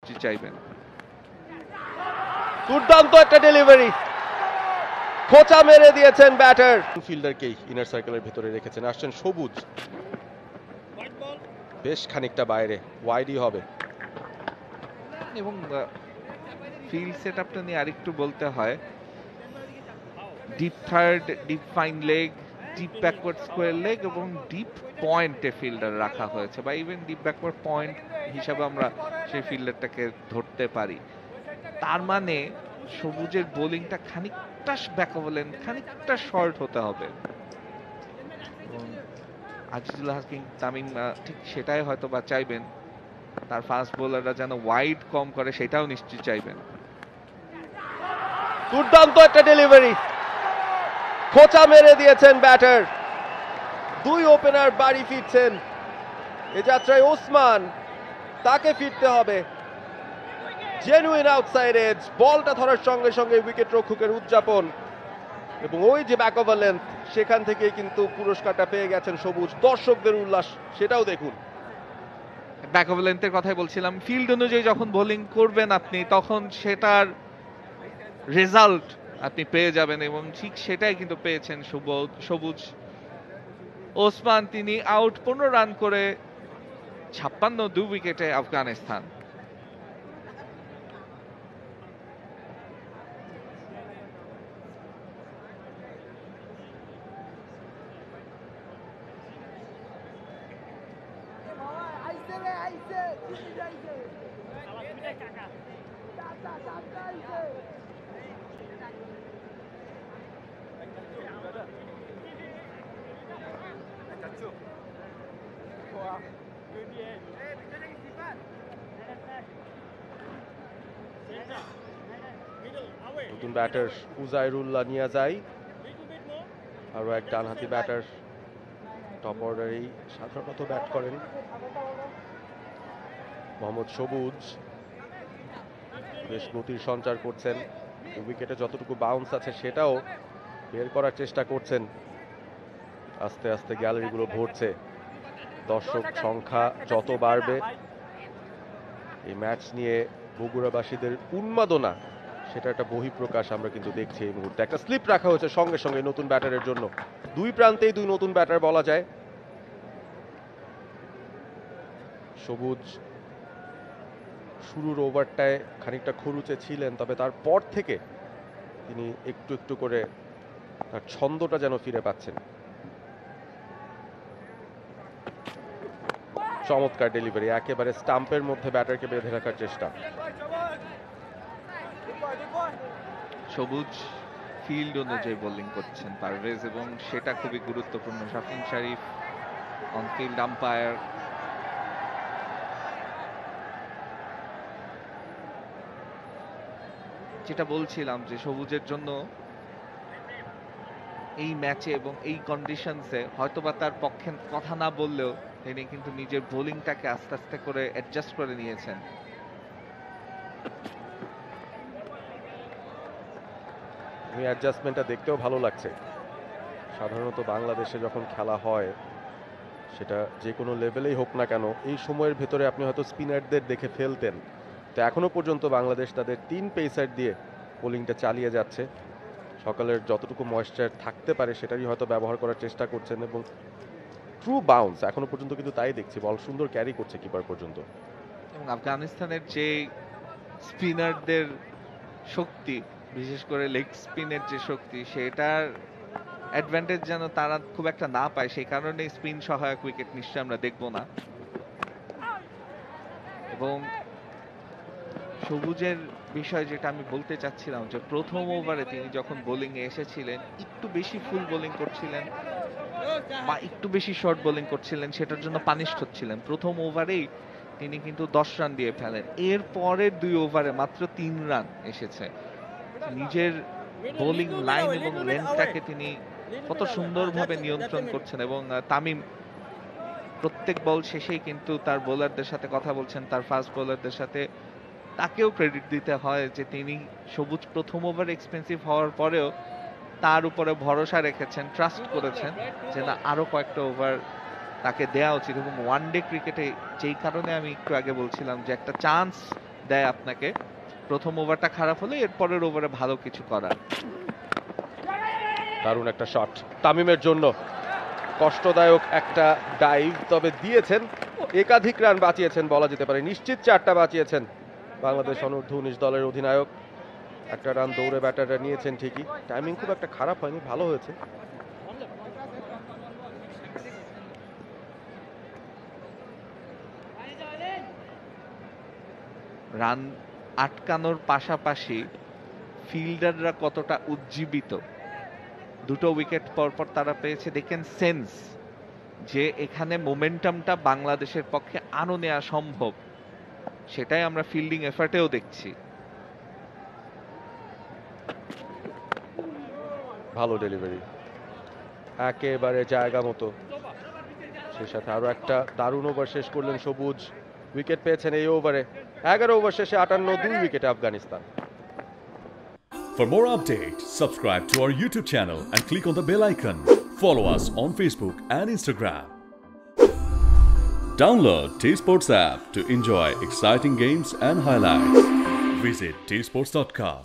নিশ্চয়ই চাইবেন। দুর্দান্ত একটা ডেলিভারি, খোঁচা মেরে দিয়েছেন ব্যাটার। ফিল্ডারকেই ইনার সার্কেলের ভিতরে রেখেছেন। আসছেন সবুজ, বেশ খানিকটা বাইরে, ওয়াইডই হবে। এবং ফিল্ড সেটআপটা নিয়ে আরেকটু বলতে হয়, deep third, deep fine leg, deep backward square leg এবং ডিপ পয়েন্টে ফিল্ডার রাখা হয়েছে, বা ইভেন ডিপ ব্যাকওয়ার্ড পয়েন্ট হিসাবে আমরা সেই ফিল্ডারটাকে ধরতে পারি। তার মানে সবুজের বোলিংটা খানিকটা ব্যাকওভারল্যান্ড, খানিকটা শর্ট হতে হবে। এবং আজিজুল হাকিম তামিম ঠিক সেটাই হয়তো বা চাইবেন, তার ফাস্ট বোলাররা যেন ওয়াইড কম করে সেটাও নিশ্চয়ই চাইবেন। দুর্দান্ত একটা ডেলিভারি, খোঁচা মেরে দিয়েছেন ব্যাটার। দুই ওপেনার বাড়ি ফিরছেন এ যাত্রায়। ওসমান, তাকে ফিরতে হবে। জেনুইন আউটসাইড এজ, বলটা ধরার সঙ্গে সঙ্গে উইকেট রক্ষকের উদযাপন এবং ওই যে ব্যাক ওভার লেন্থ, সেখান থেকে কিন্তু পুরস্কারটা পেয়ে গেছেন সবুজ। দর্শকদের উল্লাস সেটাও দেখুন। ব্যাক ওভার লেন্থের কথাই বলছিলাম, ফিল্ড অনুযায়ী যখন বোলিং করবেন আপনি, তখন সেটার রেজাল্ট আপনি পেয়ে যাবেন, এবং ঠিক সেটাই কিন্তু পেয়েছেন সবুজ। ওসমান তিনি আউট 15 রান করে 56 2 উইকেটে আফগানিস্তান। নতুন ব্যাটার উজাইরুল্লাহ নিয়ে যায়, আরো এক ডানহাতি ব্যাটার। টপ অর্ডারেই সাধারণত ব্যাট করেন মোহাম্মদ সবুজ। বেশ গতির সঞ্চার করছেন, উইকেটে যতটুকু বাউন্স আছে সেটাও বের করার চেষ্টা করছেন। আস্তে আস্তে গ্যালারিগুলো ভরছে, দর্শক সংখ্যা যত বাড়বে এই ম্যাচ নিয়ে বগুড়াবাসীদের উন্মাদনা, সেটা একটা বহিঃপ্রকাশ আমরা কিন্তু দেখছি এই মুহূর্তে। একটা স্লিপ রাখা হয়েছে সঙ্গে সঙ্গে নতুন ব্যাটারের জন্য। দুই প্রান্তেই দুই নতুন ব্যাটার বলা যায়। সবুজ শুরুর ওভারটায় খানিকটা খরুচে ছিলেন, তবে তারপর থেকে তিনি একটু একটু করে তার ছন্দটা যেন ফিরে পাচ্ছেন। চমৎকার ডেলিভারি, একেবারে স্টাম্পের মধ্যে ব্যাটারকে বেঁধে রাখার চেষ্টা। সবুজ ফিল্ড অনুযায়ী বোলিং করছেন পারভেজ, এবং সেটা খুবই গুরুত্বপূর্ণ। শাফিন শরীফ অন ফিল্ড আম্পায়ার। যেটা বলছিলাম যে সবুজের জন্য এই ম্যাচে এবং এই কন্ডিশনসে হয়তোবা তার পক্ষে কথা না বললেও তিনি কিন্তু নিজের বোলিংটাকে আস্তে আস্তে করে অ্যাডজাস্ট করে নিয়েছেন। এই অ্যাডজাস্টমেন্টটা দেখতেও ভালো লাগছে। সাধারণত বাংলাদেশে যখন খেলা হয়, সেটা যে কোনো লেভেলেই হোক না কেন, এই সময়ের ভেতরে আপনি হয়তো স্পিনারদের দেখে ফেলতেন। তো এখনো পর্যন্ত বাংলাদেশ তাদের 3 পেসার দিয়ে বোলিংটা চালিয়ে যাচ্ছে। সকালের যতটুকু ময়েশ্চার থাকতে পারে সেটারই হয়তো ব্যবহার করার চেষ্টা করছেন, এবং ট্রু বাউন্স এখনো পর্যন্ত কিন্তু তাই দেখছি। বল সুন্দর ক্যারি করছে কিপার পর্যন্ত। এবং আফগানিস্তানের যে স্পিনারদের শক্তি, বিশেষ করে লেগ স্পিনের যে শক্তি, সেটার অ্যাডভান্টেজ যেন তারা খুব একটা না পায়, সেই কারণে স্পিন সহায়ক উইকেট নিশ্চয় আমরা দেখব না। এবং সবুজের বিষয় যেটা আমি বলতে চাচ্ছিলাম, যে প্রথম ওভারে তিনি যখন বোলিং এ এসেছিলেন একটু বেশি ফুল বোলিং করছিলেন বা একটু বেশি শর্ট বোলিং করছিলেন, সেটার জন্য পানিশড হচ্ছিলেন। প্রথম ওভারেই তিনি কিন্তু 10 রান দিয়ে ফেলেন, এর পরের 2 ওভারে মাত্র 3 রান এসেছে। নিজের বোলিং লাইন এবং লেন্থটাকে তিনি কত সুন্দরভাবে নিয়ন্ত্রণ করছেন। এবং তামিম প্রত্যেক বল শেষেই কিন্তু তার বোলারদের সাথে কথা বলছেন, তার ফাস্ট বোলারদের সাথে। তাকেও ক্রেডিট দিতে হয় যে তিনি সবুজ প্রথম ওভার এক্সপেন্সিভ হওয়ার পরেও তার উপরে ভরসা রেখেছেন, ট্রাস্ট করেছেন যে না, আরো কয়েকটা ওভার তাকে দেওয়া উচিত। এবং ওয়ানডে ক্রিকেটে যেই কারণে আমি একটু আগে বলছিলাম যে একটা চান্স দেয় আপনাকে প্রথম ওভারটা খারাপ হলে এর পরের ওভারে ভালো কিছু করার। দারুণ একটা শট তামিমের জন্য, কষ্টদায়ক একটা ডাইভ, তবে দিয়েছেন, একাধিক রান বাঁচিয়েছেন বলা যেতে পারে, নিশ্চিত 4টা বাঁচিয়েছেন বাংলাদেশ অনূর্ধ্ব 19 দলের অধিনায়ক। একটা রান দৌড়ে ব্যাটাররা নিয়েছেন ঠিকই, টাইমিং খুব একটা খারাপ হয়নি, ভালো হয়েছে। রান আটকানোর পাশাপাশি ফিল্ডাররা কতটা উজ্জীবিত, দুটো উইকেট পরপর তারা পেয়েছে, দেখেন সেন্স যে এখানে মোমেন্টামটা বাংলাদেশের পক্ষে আরো নেওয়া সম্ভব, সেটাই আমরা ফিল্ডিং এফার্টেও দেখছি। ভালো ডেলিভারি, একেবারে জায়গা মতো, সে সাথে আরো একটা দারুণ ওভার শেষ করলেন সবুজ, উইকেট পেয়েছেন এই ওভারে। 11 ওভার শেষে 58, 2 উইকেটে Afghanistan. For more updates, subscribe to our YouTube channel and click on the bell icon. Follow us on Facebook and Instagram. Download T-Sports app to enjoy exciting games and highlights. Visit tsports.com.